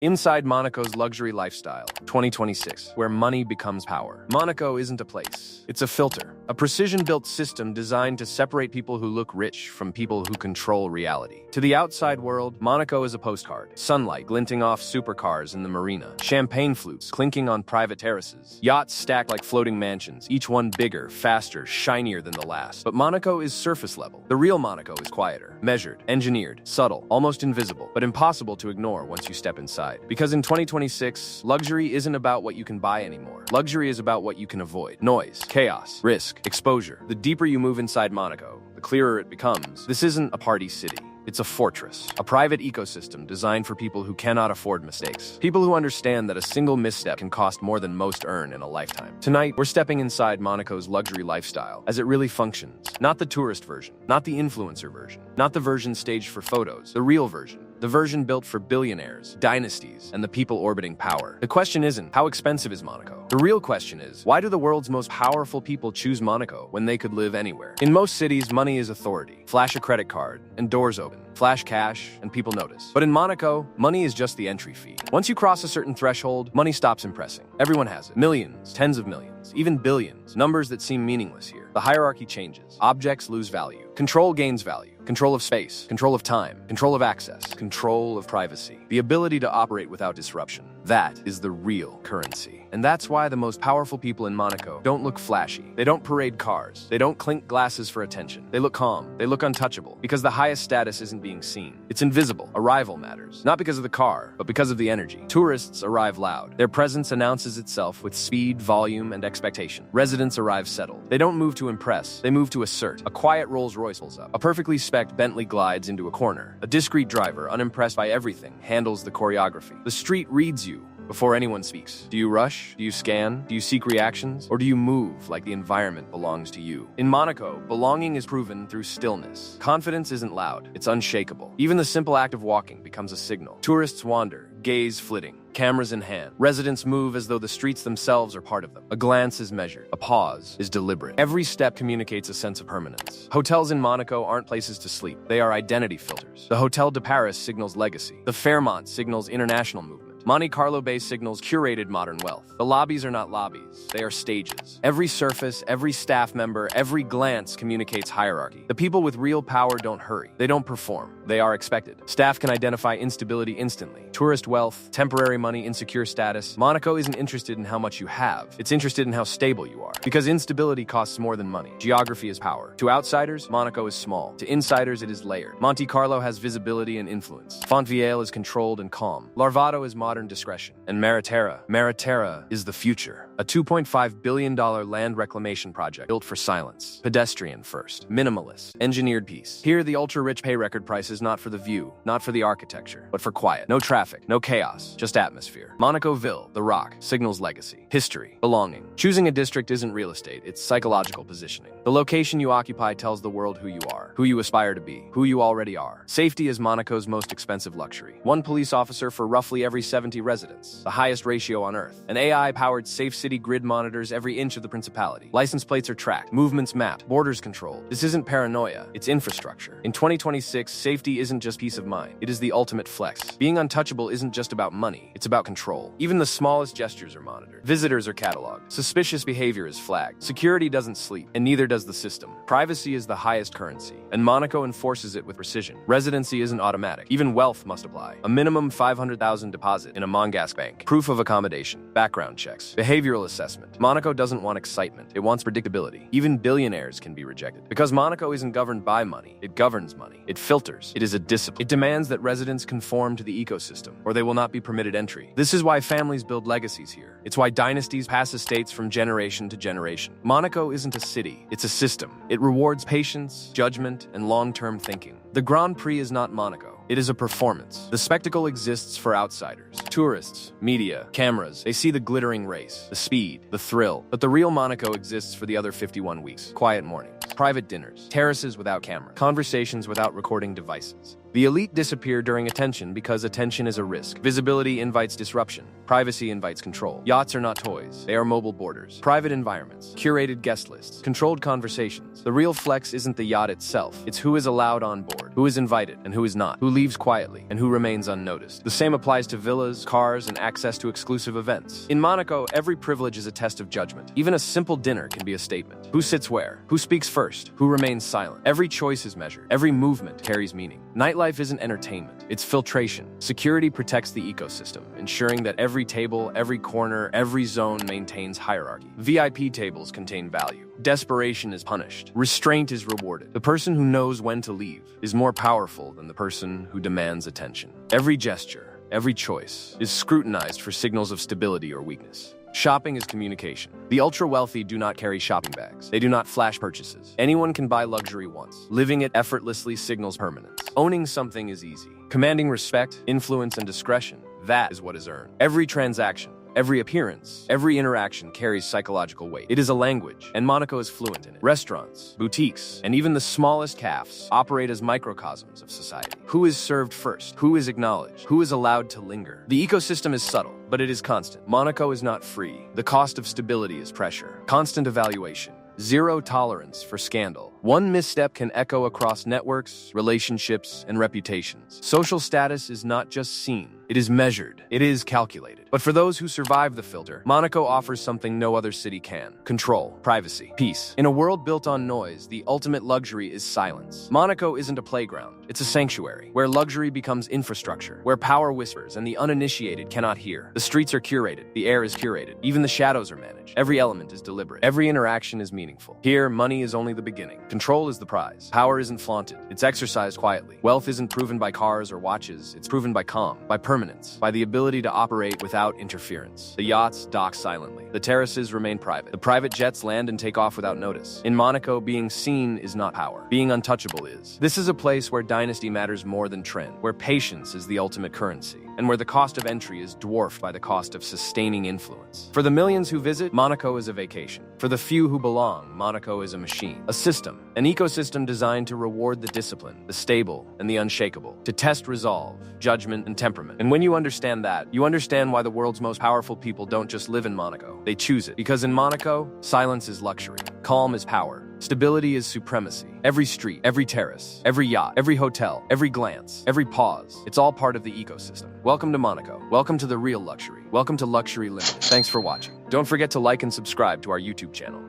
Inside Monaco's Luxury Lifestyle, 2026, where money becomes power. Monaco isn't a place, it's a filter. A precision-built system designed to separate people who look rich from people who control reality. To the outside world, Monaco is a postcard. Sunlight glinting off supercars in the marina. Champagne flutes clinking on private terraces. Yachts stacked like floating mansions, each one bigger, faster, shinier than the last. But Monaco is surface level. The real Monaco is quieter, measured, engineered, subtle, almost invisible, but impossible to ignore once you step inside. Because in 2026, luxury isn't about what you can buy anymore. Luxury is about what you can avoid. Noise, chaos, risk, exposure. The deeper you move inside Monaco, the clearer it becomes. This isn't a party city. It's a fortress, a private ecosystem designed for people who cannot afford mistakes. People who understand that a single misstep can cost more than most earn in a lifetime. Tonight, we're stepping inside Monaco's luxury lifestyle as it really functions. Not the tourist version, not the influencer version, not the version staged for photos, the real version. The version built for billionaires, dynasties, and the people orbiting power. The question isn't, how expensive is Monaco? The real question is, why do the world's most powerful people choose Monaco when they could live anywhere? In most cities, money is authority. Flash a credit card, and doors open. Flash cash, and people notice. But in Monaco, money is just the entry fee. Once you cross a certain threshold, money stops impressing. Everyone has it. Millions, tens of millions, even billions. Numbers that seem meaningless here. The hierarchy changes. Objects lose value. Control gains value. Control of space, control of time, control of access, control of privacy. The ability to operate without disruption. That is the real currency. And that's why the most powerful people in Monaco don't look flashy. They don't parade cars. They don't clink glasses for attention. They look calm. They look untouchable. Because the highest status isn't being seen. It's invisible. Arrival matters. Not because of the car, but because of the energy. Tourists arrive loud. Their presence announces itself with speed, volume, and expectation. Residents arrive settled. They don't move to impress. They move to assert. A quiet Rolls-Royce pulls up. A perfectly spec'd Bentley glides into a corner. A discreet driver, unimpressed by everything, handles the choreography. The street reads you before anyone speaks. Do you rush? Do you scan? Do you seek reactions? Or do you move like the environment belongs to you? In Monaco, belonging is proven through stillness. Confidence isn't loud, it's unshakable. Even the simple act of walking becomes a signal. Tourists wander, gaze flitting. Cameras in hand. Residents move as though the streets themselves are part of them. A glance is measured. A pause is deliberate. Every step communicates a sense of permanence. Hotels in Monaco aren't places to sleep. They are identity filters. The Hotel de Paris signals legacy. The Fairmont signals international movement. Monte Carlo Bay signals curated modern wealth. The lobbies are not lobbies. They are stages. Every surface, every staff member, every glance communicates hierarchy. The people with real power don't hurry. They don't perform. They are expected. Staff can identify instability instantly. Tourist wealth, temporary money, insecure status. Monaco isn't interested in how much you have. It's interested in how stable you are. Because instability costs more than money. Geography is power. To outsiders, Monaco is small. To insiders, it is layered. Monte Carlo has visibility and influence. Fontvieille is controlled and calm. Larvado is modern discretion. And Mariterra is the future. A $2.5 billion land reclamation project built for silence. Pedestrian first. Minimalist. Engineered peace. Here, the ultra-rich pay record price is not for the view, not for the architecture, but for quiet. No traffic, no chaos, just atmosphere. Monaco Ville, the rock, signals legacy. History. Belonging. Choosing a district isn't real estate, it's psychological positioning. The location you occupy tells the world who you are, who you aspire to be, who you already are. Safety is Monaco's most expensive luxury. One police officer for roughly every 70 residents, the highest ratio on Earth. An AI-powered safe city grid monitors every inch of the principality. License plates are tracked, movements mapped, borders controlled. This isn't paranoia, it's infrastructure. In 2026, safety isn't just peace of mind, it is the ultimate flex. Being untouchable isn't just about money, it's about control. Even the smallest gestures are monitored. Visitors are cataloged. Suspicious behavior is flagged. Security doesn't sleep, and neither does the system. Privacy is the highest currency, and Monaco enforces it with precision. Residency isn't automatic. Even wealth must apply. A minimum $500,000 deposit in a Monegasque bank. Proof of accommodation. Background checks. Behavioral assessment. Monaco doesn't want excitement. It wants predictability. Even billionaires can be rejected. Because Monaco isn't governed by money. It governs money. It filters. It is a discipline. It demands that residents conform to the ecosystem, or they will not be permitted entry. This is why families build legacies here. It's why dynasties pass estates from generation to generation. Monaco isn't a city. It's a system. It rewards patience, judgment, and long-term thinking. The Grand Prix is not Monaco. It is a performance. The spectacle exists for outsiders. Tourists, media, cameras, they see the glittering race, the speed, the thrill. But the real Monaco exists for the other 51 weeks. Quiet mornings, private dinners, terraces without camera, conversations without recording devices. The elite disappear during attention because attention is a risk. Visibility invites disruption. Privacy invites control. Yachts are not toys. They are mobile borders. Private environments. Curated guest lists. Controlled conversations. The real flex isn't the yacht itself. It's who is allowed on board, who is invited, and who is not, who leaves quietly, and who remains unnoticed. The same applies to villas, cars, and access to exclusive events. In Monaco, every privilege is a test of judgment. Even a simple dinner can be a statement. Who sits where? Who speaks first? Who remains silent? Every choice is measured. Every movement carries meaning. Nightlife isn't entertainment. It's filtration. Security protects the ecosystem, ensuring that every table, every corner, every zone maintains hierarchy. VIP tables contain value. Desperation is punished. Restraint is rewarded. The person who knows when to leave is more powerful than the person who demands attention. Every gesture, every choice is scrutinized for signals of stability or weakness. Shopping is communication. The ultra-wealthy do not carry shopping bags. They do not flash purchases. Anyone can buy luxury once. Living it effortlessly signals permanence. Owning something is easy. Commanding respect, influence, and discretion, that is what is earned. Every transaction, every appearance, every interaction carries psychological weight. It is a language, and Monaco is fluent in it. Restaurants, boutiques, and even the smallest cafes operate as microcosms of society. Who is served first? Who is acknowledged? Who is allowed to linger? The ecosystem is subtle, but it is constant. Monaco is not free. The cost of stability is pressure. Constant evaluation. Zero tolerance for scandal. One misstep can echo across networks, relationships, and reputations. Social status is not just seen. It is measured. It is calculated. But for those who survive the filter, Monaco offers something no other city can. Control, privacy, peace. In a world built on noise, the ultimate luxury is silence. Monaco isn't a playground. It's a sanctuary, where luxury becomes infrastructure, where power whispers and the uninitiated cannot hear. The streets are curated. The air is curated. Even the shadows are managed. Every element is deliberate. Every interaction is meaningful. Here, money is only the beginning. Control is the prize. Power isn't flaunted. It's exercised quietly. Wealth isn't proven by cars or watches. It's proven by calm, by permanence, by the ability to operate without interference. The yachts dock silently. The terraces remain private. The private jets land and take off without notice. In Monaco, being seen is not power. Being untouchable is. This is a place where dynasty matters more than trend, where patience is the ultimate currency, and where the cost of entry is dwarfed by the cost of sustaining influence. For the millions who visit, Monaco is a vacation. For the few who belong, Monaco is a machine, a system, an ecosystem designed to reward the discipline, the stable, and the unshakable, to test resolve, judgment, and temperament. And when you understand that, you understand why the world's most powerful people don't just live in Monaco. They choose it. Because in Monaco, silence is luxury, calm is power, stability is supremacy. Every street, every terrace, every yacht, every hotel, every glance, every pause, it's all part of the ecosystem. Welcome to Monaco. Welcome to the real luxury. Welcome to Luxury Limited. Thanks for watching. Don't forget to like and subscribe to our YouTube channel.